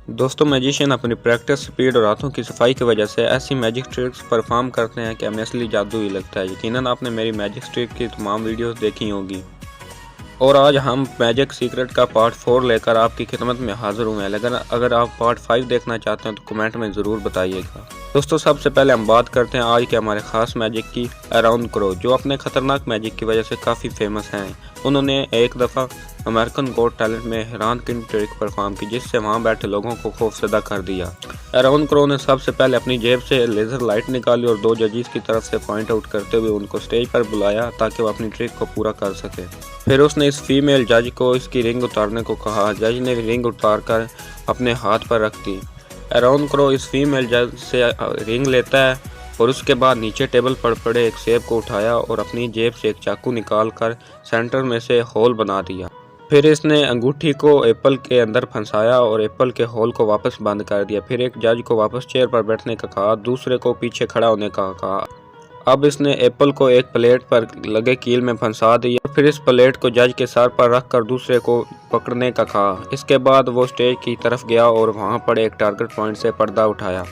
दोस्तों मैजिशियन अपनी practice speed और हाथों की सफाई की वजह से ऐसी मैजिक ट्रिक्स परफॉर्म करते हैं कि हमें असली जादू ही लगता है। यकीनन आपने मेरी मैजिक ट्रिक की तमाम वीडियोस देखी होंगी और आज हम मैजिक सीक्रेट का पार्ट 4 लेकर आपकी खिदमत में हाजिर हुए हैं। लेकिन अगर आप पार्ट 5 देखना चाहते हैं तो कमेंट में ज़रूर बताइएगा। दोस्तों सबसे पहले हम बात करते हैं आज के हमारे ख़ास मैजिक की, एरोन क्रो, जो अपने ख़तरनाक मैजिक की वजह से काफ़ी फेमस हैं। उन्होंने एक दफ़ा अमेरिकन गॉट टैलेंट में हैरान किन ट्रिक परफॉर्म की जिससे वहां बैठे लोगों को खौफजदा कर दिया। एरोन क्रो ने सबसे पहले अपनी जेब से लेज़र लाइट निकाली और 2 जजेस की तरफ से पॉइंट आउट करते हुए उनको स्टेज पर बुलाया ताकि वो अपनी ट्रिक को पूरा कर सके। फिर उसने इस फीमेल जज को इसकी रिंग उतारने को कहा। जज ने रिंग उतार कर अपने हाथ पर रख दी। एरोन क्रो इस फीमेल जज से रिंग लेता है और उसके बाद नीचे टेबल पर पड़े एक सेब को उठाया और अपनी जेब से एक चाकू निकाल कर सेंटर में से होल बना दिया। फिर इसने अंगूठी को एप्पल के अंदर फंसाया और एप्पल के होल को वापस बंद कर दिया। फिर एक जज को वापस चेयर पर बैठने का कहा, दूसरे को पीछे खड़ा होने का कहा। अब इसने एप्पल को एक प्लेट पर लगे कील में फंसा दिया। फिर इस प्लेट को जज के सर पर रखकर दूसरे को पकड़ने का कहा। इसके बाद वो स्टेज की तरफ गया और वहां पड़े एक टारगेट पॉइंट से पर्दा उठाया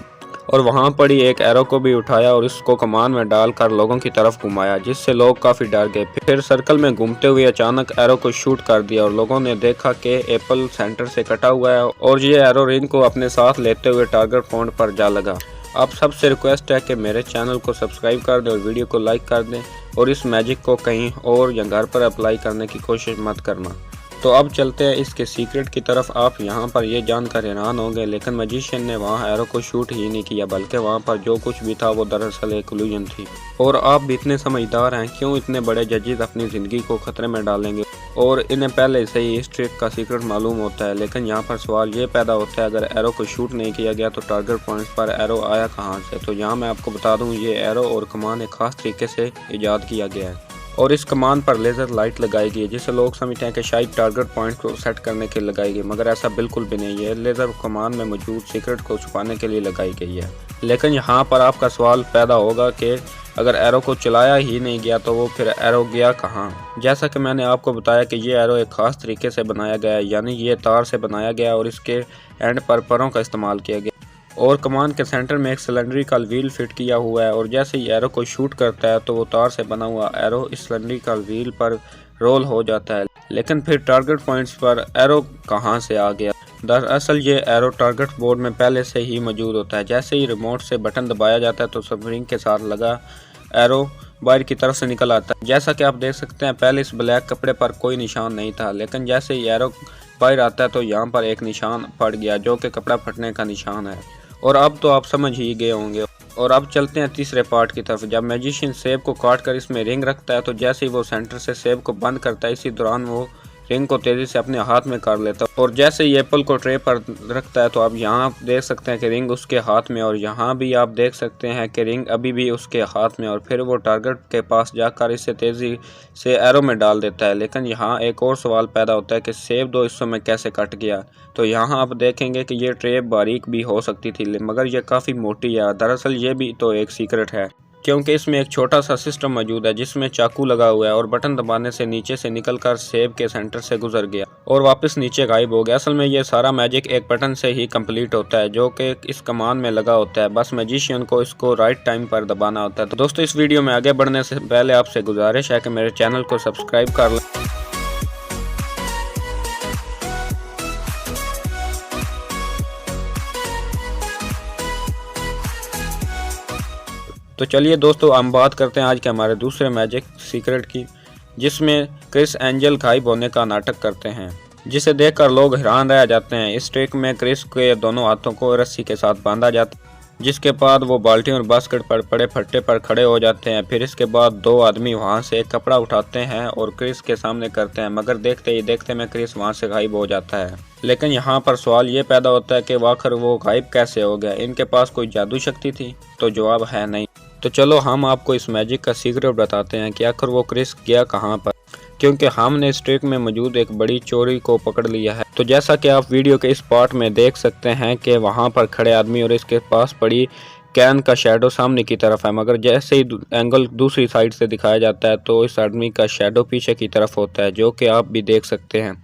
और वहां पड़ी एक एरो को भी उठाया और इसको कमान में डालकर लोगों की तरफ घुमाया, जिससे लोग काफी डर गए। फिर सर्कल में घूमते हुए अचानक एरो को शूट कर दिया और लोगों ने देखा कि एप्पल सेंटर से कटा हुआ है और ये एरो रिंग को अपने साथ लेते हुए टारगेट पॉइंट पर जा लगा। अब सबसे रिक्वेस्ट है कि मेरे चैनल को सब्सक्राइब कर दें और वीडियो को लाइक कर दें और इस मैजिक को कहीं और या घर पर अप्लाई करने की कोशिश मत करना। तो अब चलते हैं इसके सीक्रेट की तरफ। आप यहाँ पर ये जानकर हैरान होंगे, लेकिन मैजिशियन ने वहाँ एरो को शूट ही नहीं किया, बल्कि वहाँ पर जो कुछ भी था वो दरअसल एक इल्यूजन थी। और आप भी इतने समझदार हैं, क्यों इतने बड़े जजेस अपनी ज़िंदगी को खतरे में डालेंगे और इन्हें पहले से ही इस ट्रिक का सीक्रेट मालूम होता है। लेकिन यहाँ पर सवाल ये पैदा होता है, अगर एरो को शूट नहीं किया गया तो टारगेट पॉइंट्स पर एरो आया कहाँ से? तो यहाँ मैं आपको बता दूँ, ये एरो और कमान एक खास तरीके से ईजाद किया गया है और इस कमान पर लेज़र लाइट लगाई गई है, जिसे लोग समझते हैं कि शायद टारगेट पॉइंट को सेट करने के लिए लगाई गई, मगर ऐसा बिल्कुल भी नहीं है। लेज़र कमान में मौजूद सीक्रेट को छुपाने के लिए लगाई गई है। लेकिन यहाँ पर आपका सवाल पैदा होगा कि अगर एरो को चलाया ही नहीं गया तो वो फिर एरो गया कहाँ? जैसा कि मैंने आपको बताया कि ये एरो एक खास तरीके से बनाया गया है, यानी ये तार से बनाया गया और इसके एंड पर परों का इस्तेमाल किया गया और कमान के सेंटर में एक सिलेंड्रिकल व्हील फिट किया हुआ है और जैसे ही एरो को शूट करता है तो वो तार से बना हुआ एरो इस सिलेंड्रिकल व्हील पर रोल हो जाता है। लेकिन फिर टारगेट पॉइंट्स पर एरो कहां से आ गया? दरअसल ये एरो टारगेट बोर्ड में पहले से ही मौजूद होता है। जैसे ही रिमोट से बटन दबाया जाता है तो स्प्रिंग के साथ लगा एरो बाहर की तरफ से निकल आता है। जैसा कि आप देख सकते हैं, पहले इस ब्लैक कपड़े पर कोई निशान नहीं था, लेकिन जैसे ही एरो बाहर आता है तो यहाँ पर एक निशान पड़ गया जो कि कपड़ा फटने का निशान है। और अब तो आप समझ ही गए होंगे। और अब चलते हैं तीसरे पार्ट की तरफ। जब मैजिशियन सेब को काट कर इसमें रिंग रखता है तो जैसे ही वो सेंटर से सेब को बंद करता है, इसी दौरान वो रिंग को तेजी से अपने हाथ में कर लेता है और जैसे ही एप्पल को ट्रे पर रखता है तो आप यहाँ देख सकते हैं कि रिंग उसके हाथ में और यहाँ भी आप देख सकते हैं कि रिंग अभी भी उसके हाथ में और फिर वो टारगेट के पास जाकर इसे तेजी से एरो में डाल देता है। लेकिन यहाँ एक और सवाल पैदा होता है कि सेब 2 हिस्सों में कैसे कट गया? तो यहाँ आप देखेंगे कि ये ट्रे बारीक भी हो सकती थी, मगर ये काफ़ी मोटी है। दरअसल ये भी तो एक सीक्रेट है, क्योंकि इसमें एक छोटा सा सिस्टम मौजूद है जिसमें चाकू लगा हुआ है और बटन दबाने से नीचे से निकलकर सेब के सेंटर से गुजर गया और वापस नीचे गायब हो गया। असल में ये सारा मैजिक एक बटन से ही कंप्लीट होता है जो कि इस कमान में लगा होता है। बस मैजिशियन को इसको राइट टाइम पर दबाना होता है। तो दोस्तों इस वीडियो में आगे बढ़ने से पहले आपसे गुजारिश है कि मेरे चैनल को सब्सक्राइब कर लें। तो चलिए दोस्तों हम बात करते हैं आज के हमारे दूसरे मैजिक सीक्रेट की, जिसमें क्रिस एंजल गायब होने का नाटक करते हैं, जिसे देखकर लोग हैरान रह जाते हैं। इस ट्रिक में क्रिस के दोनों हाथों को रस्सी के साथ बांधा जाता है, जिसके बाद वो बाल्टी और बास्केट पर पड़े फट्टे पर खड़े हो जाते हैं। फिर इसके बाद 2 आदमी वहां से एक कपड़ा उठाते हैं और क्रिस के सामने करते हैं, मगर देखते ही देखते में क्रिस वहां से गायब हो जाता है। लेकिन यहाँ पर सवाल ये पैदा होता है कि आखिर वो गायब कैसे हो गया? इनके पास कोई जादू शक्ति थी? तो जवाब है नहीं। तो चलो हम आपको इस मैजिक का सीक्रेट बताते हैं कि आखिर वो क्रिस गया कहाँ पर, क्योंकि हमने इस ट्रिक में मौजूद एक बड़ी चोरी को पकड़ लिया है। तो जैसा कि आप वीडियो के इस पार्ट में देख सकते हैं कि वहां पर खड़े आदमी और इसके पास पड़ी कैन का शैडो सामने की तरफ है, मगर जैसे ही एंगल दूसरी साइड से दिखाया जाता है तो इस आदमी का शैडो पीछे की तरफ होता है, जो कि आप भी देख सकते हैं।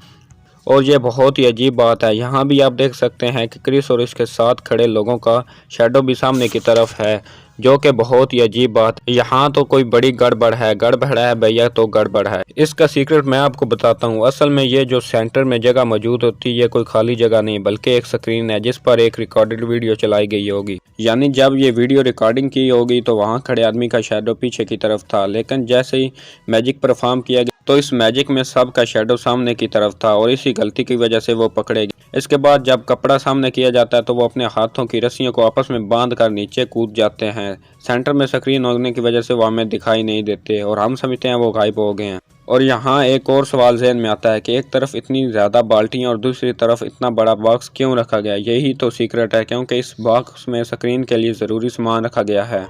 और ये बहुत ही अजीब बात है। यहाँ भी आप देख सकते हैं कि क्रिस और इसके साथ खड़े लोगों का शैडो भी सामने की तरफ है, जो कि बहुत ही अजीब बात है। यहाँ तो कोई बड़ी गड़बड़ है भैया, तो गड़बड़ है। इसका सीक्रेट मैं आपको बताता हूँ। असल में ये जो सेंटर में जगह मौजूद होती है, ये कोई खाली जगह नहीं बल्कि एक स्क्रीन है जिस पर एक रिकॉर्डेड वीडियो चलाई गई होगी। यानी जब ये वीडियो रिकॉर्डिंग की होगी तो वहाँ खड़े आदमी का शैडो पीछे की तरफ था, लेकिन जैसे ही मैजिक परफॉर्म किया गया तो इस मैजिक में सबका शैडो सामने की तरफ था और इसी गलती की वजह से वो पकड़े गए। इसके बाद जब कपड़ा सामने किया जाता है तो वो अपने हाथों की रस्सियों को आपस में बांध कर नीचे कूद जाते हैं। सेंटर में स्क्रीन होने की वजह से वो हमें दिखाई नहीं देते और हम समझते हैं वो गायब हो गए हैं। और यहाँ एक और सवाल ज़हन में आता है कि एक तरफ इतनी ज़्यादा बाल्टियाँ और दूसरी तरफ इतना बड़ा बॉक्स क्यों रखा गया। यही तो सीक्रेट है, क्योंकि इस बॉक्स में स्क्रीन के लिए ज़रूरी सामान रखा गया है।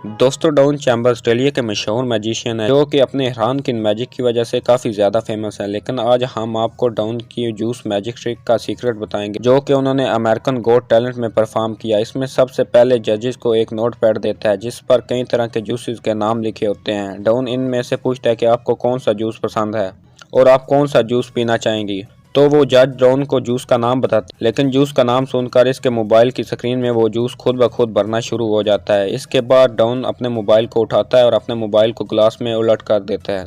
दोस्तों, डाउन चैम्बर ऑस्ट्रेलिया के मशहूर मैजिशियन है जो कि अपने हैरानकुन मैजिक की वजह से काफ़ी ज़्यादा फेमस है। लेकिन आज हम आपको डाउन की जूस मैजिक ट्रिक का सीक्रेट बताएंगे जो कि उन्होंने अमेरिकन गॉट टैलेंट में परफॉर्म किया। इसमें सबसे पहले जजेस को एक नोट पैड देता है जिस पर कई तरह के जूसेस के नाम लिखे होते हैं। डाउन इनमें से पूछता है कि आपको कौन सा जूस पसंद है और आप कौन सा जूस पीना चाहेंगी। तो वो जज डाउन को जूस का नाम बताते, लेकिन जूस का नाम सुनकर इसके मोबाइल की स्क्रीन में वो जूस खुद ब खुद भरना शुरू हो जाता है। इसके बाद डाउन अपने मोबाइल को उठाता है और अपने मोबाइल को गिलास में उलट कर देता है,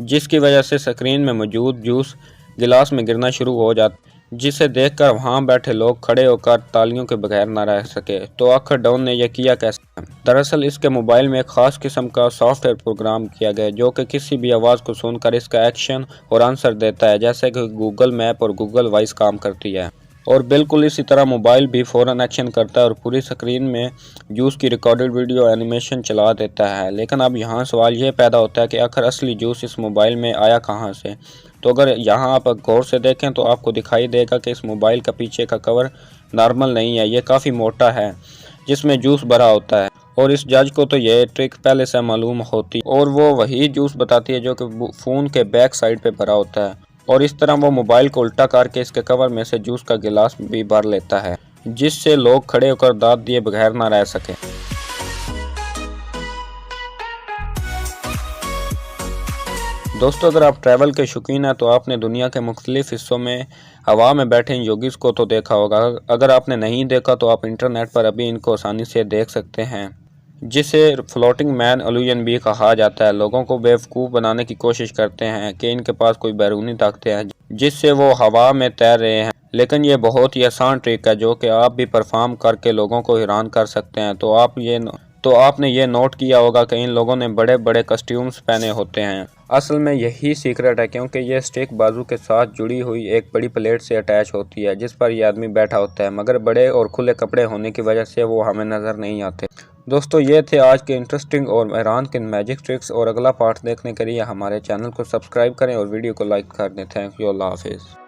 जिसकी वजह से स्क्रीन में मौजूद जूस गिलास में गिरना शुरू हो जाता है, जिसे देखकर वहां बैठे लोग खड़े होकर तालियों के बगैर न रह सके। तो आखिर डाउन ने यह किया कैसे? दरअसल इसके मोबाइल में एक खास किस्म का सॉफ्टवेयर प्रोग्राम किया गया जो कि किसी भी आवाज़ को सुनकर इसका एक्शन और आंसर देता है, जैसे कि गूगल मैप और गूगल वॉइस काम करती है। और बिल्कुल इसी तरह मोबाइल भी फ़ौरन एक्शन करता है और पूरी स्क्रीन में जूस की रिकॉर्डेड वीडियो एनिमेशन चला देता है। लेकिन अब यहाँ सवाल ये पैदा होता है कि आखिर असली जूस इस मोबाइल में आया कहाँ से? तो अगर यहाँ आप गौर से देखें तो आपको दिखाई देगा कि इस मोबाइल का पीछे का कवर नॉर्मल नहीं है, ये काफ़ी मोटा है जिसमें जूस भरा होता है। और इस जज को तो ये ट्रिक पहले से मालूम होती और वो वही जूस बताती है जो कि फ़ोन के बैक साइड पे भरा होता है। और इस तरह वो मोबाइल को उल्टा करके इसके कवर में से जूस का गिलास भी भर लेता है, जिससे लोग खड़े होकर दाद दिए बगैर ना रह सके। दोस्तों, अगर आप ट्रैवल के शौकीन हैं तो आपने दुनिया के मुख्तलिफ हिस्सों में हवा में बैठे इन योगीज़ को तो देखा होगा। अगर आपने नहीं देखा तो आप इंटरनेट पर अभी इनको आसानी से देख सकते हैं, जिसे फ्लोटिंग मैन इल्यूजन भी कहा जाता है। लोगों को बेवकूफ़ बनाने की कोशिश करते हैं कि इनके पास कोई बैरूनी ताकतें हैं जिससे वो हवा में तैर रहे हैं, लेकिन ये बहुत ही आसान ट्रिक है जो कि आप भी परफॉर्म करके लोगों को हैरान कर सकते हैं। तो आपने ये नोट किया होगा कि इन लोगों ने बड़े बड़े कस्ट्यूम्स पहने होते हैं। असल में यही सीक्रेट है, क्योंकि ये स्टिक बाजू के साथ जुड़ी हुई एक बड़ी प्लेट से अटैच होती है जिस पर यह आदमी बैठा होता है, मगर बड़े और खुले कपड़े होने की वजह से वो हमें नज़र नहीं आते। दोस्तों, ये थे आज के इंटरेस्टिंग और हैरानकुन मैजिक ट्रिक्स, और अगला पार्ट देखने के लिए हमारे चैनल को सब्सक्राइब करें और वीडियो को लाइक कर दें। Thank you. अल्लाह हाफिज़।